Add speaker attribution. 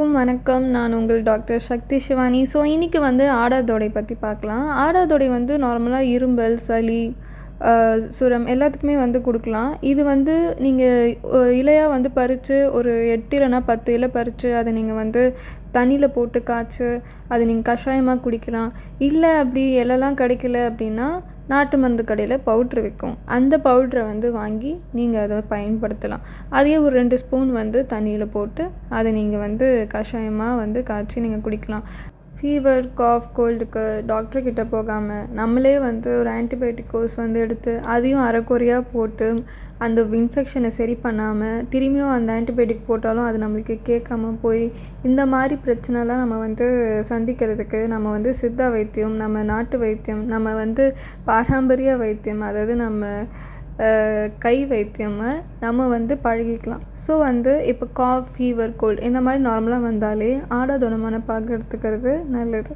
Speaker 1: எல்லாருக்கும் வணக்கம். நான் உங்கள் டாக்டர் சக்தி சிவானி. ஸோ இன்றைக்கி ஆடாதொடை பற்றி பார்க்கலாம். ஆடாதொடை நார்மலாக இரும்பல், சளி, சுரம் எல்லாத்துக்குமே கொடுக்கலாம். இது நீங்கள் இலையாக பறித்து ஒரு 8 இல்லைனா 10 இலை பறித்து அதை நீங்கள் தண்ணியில் போட்டு காய்ச்சி அதை நீங்கள் கஷாயமாக குடிக்கலாம். இல்லை அப்படி இலைலாம் கிடைக்கல அப்படின்னா நாட்டு மருந்து கடையில் பவுட்ரு விற்கும். அந்த பவுட்ரை வாங்கி நீங்கள் அதை பயன்படுத்தலாம். அதையே ஒரு 2 ஸ்பூன் தண்ணியில் போட்டு அதை நீங்கள் கஷாயமாக காய்ச்சி நீங்கள் குடிக்கலாம். ஃபீவர், காஃப், கோல்டுக்கு டாக்டர்கிட்ட போகாமல் நம்மளே ஒரு ஆன்டிபயோட்டிக் கோர்ஸ் எடுத்து அதையும் அரைக்குறையாக போட்டு அந்த இன்ஃபெக்ஷனை சரி பண்ணாமல் திரும்பியும் அந்த ஆன்டிபயோட்டிக் போட்டாலும் அது நம்மளுக்கு கேட்காம போய் இந்த மாதிரி பிரச்சனைலாம் நம்ம சந்திக்கிறதுக்கு நம்ம சித்தா வைத்தியம், நம்ம நாட்டு வைத்தியம், நம்ம பாரம்பரிய வைத்தியம், அதாவது நம்ம கை வைத்தியமாக நம்ம பழகிக்கலாம். ஸோ இப்போ காஃப், ஃபீவர், கோல்டு இந்த மாதிரி நார்மலாக வந்தாலே ஆடாதொடை மணப்பாகு எடுத்துக்கிறது நல்லது.